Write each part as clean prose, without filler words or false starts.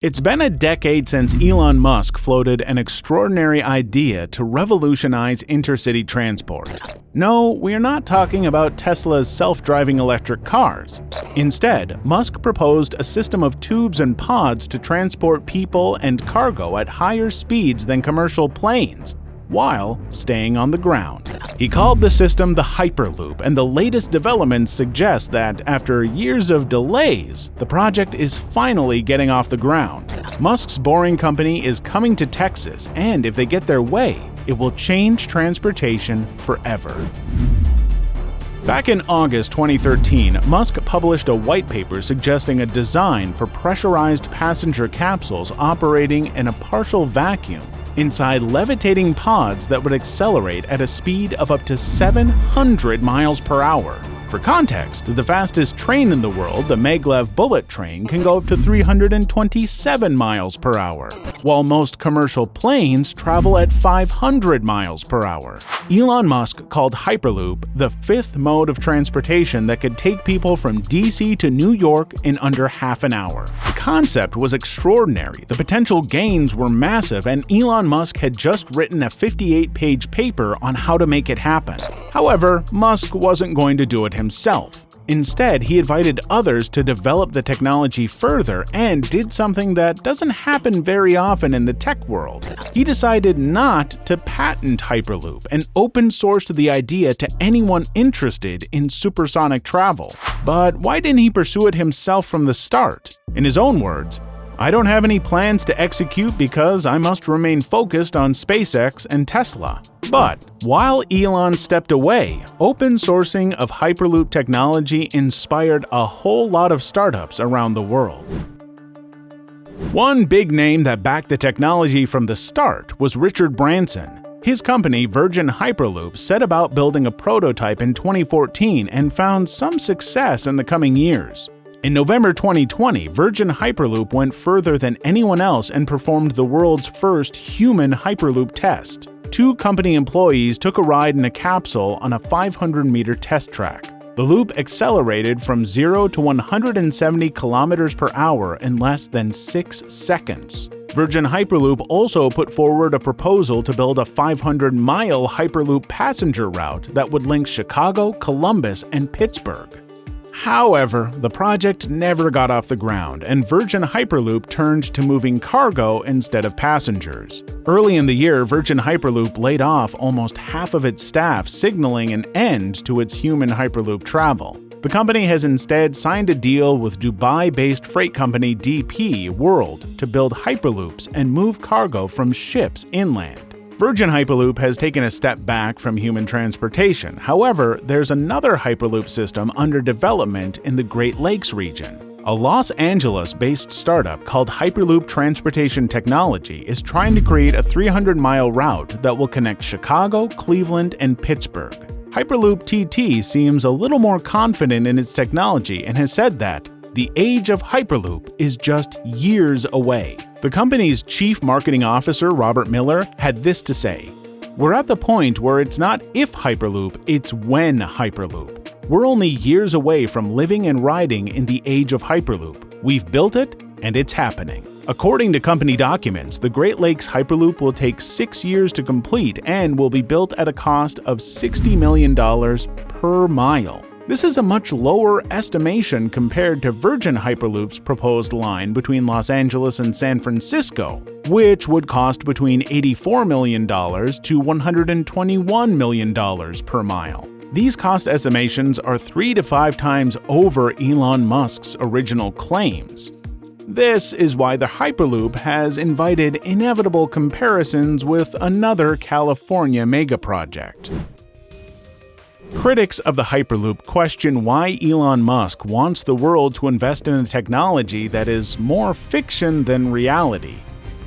It's been a decade since Elon Musk floated an extraordinary idea to revolutionize intercity transport. No, we're not talking about Tesla's self-driving electric cars. Instead, Musk proposed a system of tubes and pods to transport people and cargo at higher speeds than commercial planes, while staying on the ground. He called the system the Hyperloop, and the latest developments suggest that, after years of delays, the project is finally getting off the ground. Musk's Boring Company is coming to Texas, and if they get their way, it will change transportation forever. Back in August 2013, Musk published a white paper suggesting a design for pressurized passenger capsules operating in a partial vacuum inside levitating pods that would accelerate at a speed of up to 700 miles per hour. For context, the fastest train in the world, the maglev bullet train, can go up to 327 miles per hour, while most commercial planes travel at 500 miles per hour. Elon Musk called Hyperloop the fifth mode of transportation that could take people from DC to New York in under half an hour. The concept was extraordinary, the potential gains were massive, and Elon Musk had just written a 58-page paper on how to make it happen. However, Musk wasn't going to do it himself. Instead, he invited others to develop the technology further and did something that doesn't happen very often in the tech world. He decided not to patent Hyperloop and open-sourced the idea to anyone interested in supersonic travel. But why didn't he pursue it himself from the start? In his own words, "I don't have any plans to execute because I must remain focused on SpaceX and Tesla." But while Elon stepped away, open sourcing of Hyperloop technology inspired a whole lot of startups around the world. One big name that backed the technology from the start was Richard Branson. His company, Virgin Hyperloop, set about building a prototype in 2014 and found some success in the coming years. In November 2020, Virgin Hyperloop went further than anyone else and performed the world's first human Hyperloop test. Two company employees took a ride in a capsule on a 500-meter test track. The loop accelerated from 0 to 170 kilometers per hour in less than 6 seconds. Virgin Hyperloop also put forward a proposal to build a 500-mile Hyperloop passenger route that would link Chicago, Columbus, and Pittsburgh. However, the project never got off the ground, and Virgin Hyperloop turned to moving cargo instead of passengers. Early in the year, Virgin Hyperloop laid off almost half of its staff, signaling an end to its human Hyperloop travel. The company has instead signed a deal with Dubai-based freight company DP World to build Hyperloops and move cargo from ships inland. Virgin Hyperloop has taken a step back from human transportation. However, there's another Hyperloop system under development in the Great Lakes region. A Los Angeles-based startup called Hyperloop Transportation Technology is trying to create a 300-mile route that will connect Chicago, Cleveland, and Pittsburgh. Hyperloop TT seems a little more confident in its technology and has said that the age of Hyperloop is just years away. The company's chief marketing officer, Robert Miller, had this to say: "We're at the point where it's not if Hyperloop, it's when Hyperloop. We're only years away from living and riding in the age of Hyperloop. We've built it, and it's happening." According to company documents, the Great Lakes Hyperloop will take 6 years to complete and will be built at a cost of $60 million per mile. This is a much lower estimation compared to Virgin Hyperloop's proposed line between Los Angeles and San Francisco, which would cost between $84 million to $121 million per mile. These cost estimations are 3 to 5 times over Elon Musk's original claims. This is why the Hyperloop has invited inevitable comparisons with another California megaproject. Critics of the Hyperloop question why Elon Musk wants the world to invest in a technology that is more fiction than reality.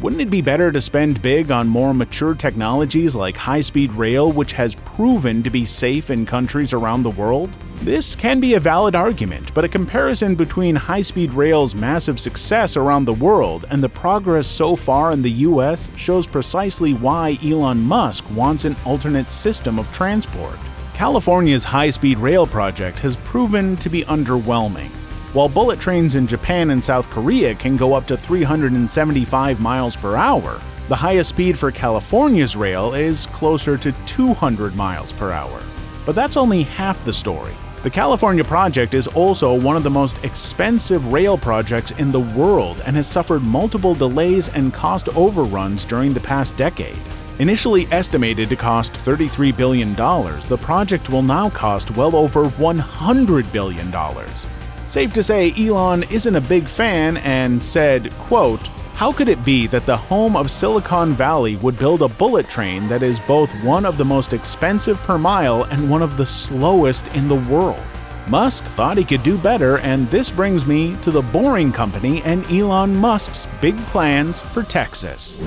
Wouldn't it be better to spend big on more mature technologies like high-speed rail, which has proven to be safe in countries around the world? This can be a valid argument, but a comparison between high-speed rail's massive success around the world and the progress so far in the US shows precisely why Elon Musk wants an alternate system of transport. California's high-speed rail project has proven to be underwhelming. While bullet trains in Japan and South Korea can go up to 375 miles per hour, the highest speed for California's rail is closer to 200 miles per hour. But that's only half the story. The California project is also one of the most expensive rail projects in the world and has suffered multiple delays and cost overruns during the past decade. Initially estimated to cost $33 billion, the project will now cost well over $100 billion. Safe to say Elon isn't a big fan and said, quote, "How could it be that the home of Silicon Valley would build a bullet train that is both one of the most expensive per mile and one of the slowest in the world?" Musk thought he could do better, and this brings me to the Boring Company and Elon Musk's big plans for Texas.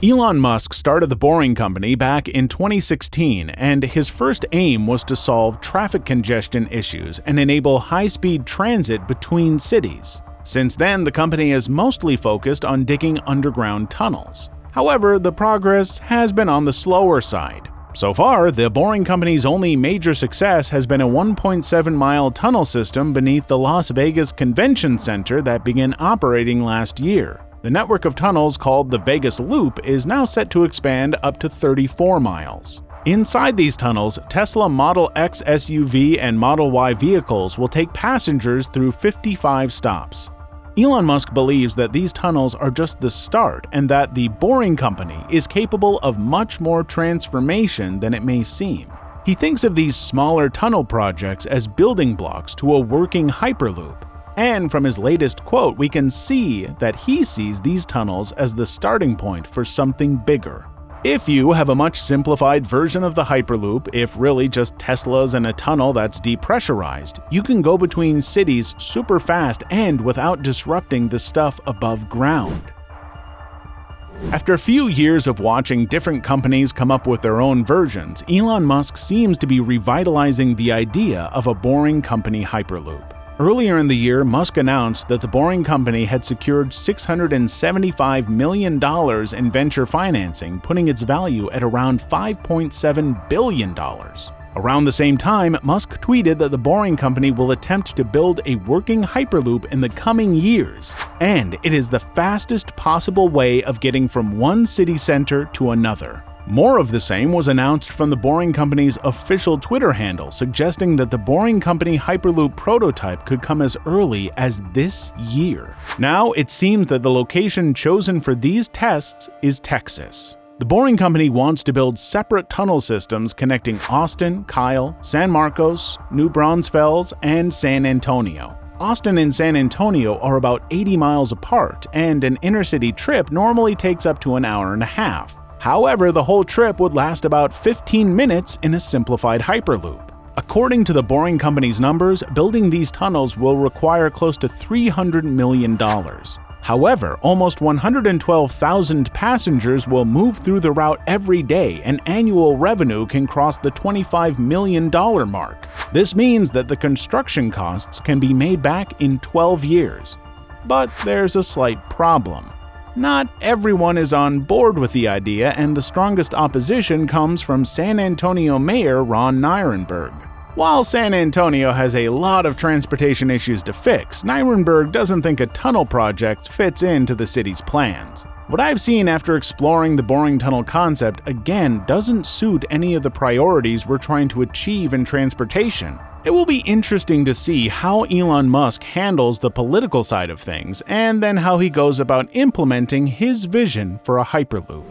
Elon Musk started the Boring Company back in 2016, and his first aim was to solve traffic congestion issues and enable high-speed transit between cities. Since then, the company has mostly focused on digging underground tunnels. However, the progress has been on the slower side. So far, the Boring Company's only major success has been a 1.7-mile tunnel system beneath the Las Vegas Convention Center that began operating last year. The network of tunnels called the Vegas Loop is now set to expand up to 34 miles. Inside these tunnels, Tesla Model X SUV and Model Y vehicles will take passengers through 55 stops. Elon Musk believes that these tunnels are just the start and that the Boring Company is capable of much more transformation than it may seem. He thinks of these smaller tunnel projects as building blocks to a working Hyperloop. And from his latest quote, we can see that he sees these tunnels as the starting point for something bigger. If you have a much simplified version of the Hyperloop, if really just Teslas and a tunnel that's depressurized, you can go between cities super fast and without disrupting the stuff above ground. After a few years of watching different companies come up with their own versions, Elon Musk seems to be revitalizing the idea of a Boring Company Hyperloop. Earlier in the year, Musk announced that the Boring Company had secured $675 million in venture financing, putting its value at around $5.7 billion. Around the same time, Musk tweeted that the Boring Company will attempt to build a working Hyperloop in the coming years, and it is the fastest possible way of getting from one city center to another. More of the same was announced from the Boring Company's official Twitter handle, suggesting that the Boring Company Hyperloop prototype could come as early as this year. Now, it seems that the location chosen for these tests is Texas. The Boring Company wants to build separate tunnel systems connecting Austin, Kyle, San Marcos, New Braunfels, and San Antonio. Austin and San Antonio are about 80 miles apart, and an intercity trip normally takes up to an hour and a half. However, the whole trip would last about 15 minutes in a simplified Hyperloop. According to the Boring Company's numbers, building these tunnels will require close to $300 million. However, almost 112,000 passengers will move through the route every day, and annual revenue can cross the $25 million mark. This means that the construction costs can be made back in 12 years. But there's a slight problem. Not everyone is on board with the idea, and the strongest opposition comes from San Antonio Mayor Ron Nirenberg. While San Antonio has a lot of transportation issues to fix, Nirenberg doesn't think a tunnel project fits into the city's plans. What I've seen after exploring the Boring Tunnel concept again doesn't suit any of the priorities we're trying to achieve in transportation. It will be interesting to see how Elon Musk handles the political side of things, and then how he goes about implementing his vision for a Hyperloop.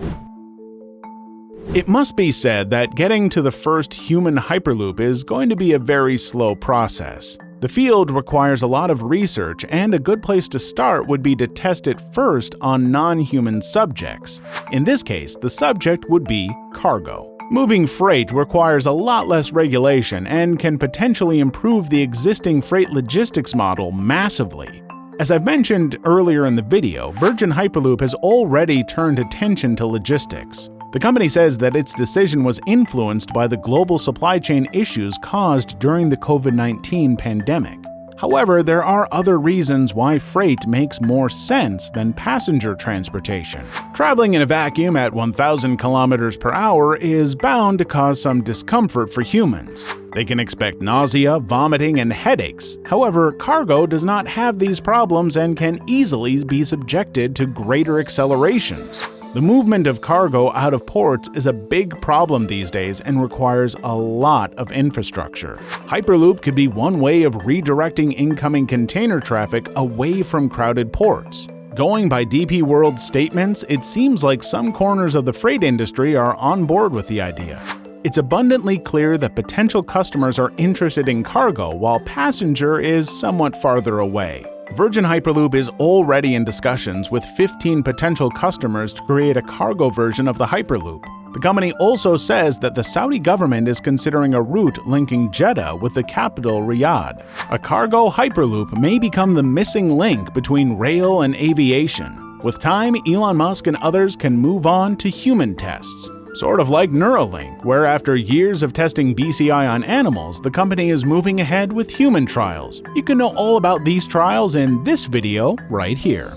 It must be said that getting to the first human Hyperloop is going to be a very slow process. The field requires a lot of research, and a good place to start would be to test it first on non-human subjects. In this case, the subject would be cargo. Moving freight requires a lot less regulation and can potentially improve the existing freight logistics model massively. As I've mentioned earlier in the video, Virgin Hyperloop has already turned attention to logistics. The company says that its decision was influenced by the global supply chain issues caused during the COVID-19 pandemic. However, there are other reasons why freight makes more sense than passenger transportation. Traveling in a vacuum at 1,000 kilometers per hour is bound to cause some discomfort for humans. They can expect nausea, vomiting, and headaches. However, cargo does not have these problems and can easily be subjected to greater accelerations. The movement of cargo out of ports is a big problem these days and requires a lot of infrastructure. Hyperloop could be one way of redirecting incoming container traffic away from crowded ports. Going by DP World's statements, it seems like some corners of the freight industry are on board with the idea. It's abundantly clear that potential customers are interested in cargo while passenger is somewhat farther away. Virgin Hyperloop is already in discussions with 15 potential customers to create a cargo version of the Hyperloop. The company also says that the Saudi government is considering a route linking Jeddah with the capital Riyadh. A cargo Hyperloop may become the missing link between rail and aviation. With time, Elon Musk and others can move on to human tests. Sort of like Neuralink, where after years of testing BCI on animals, the company is moving ahead with human trials. You can know all about these trials in this video right here.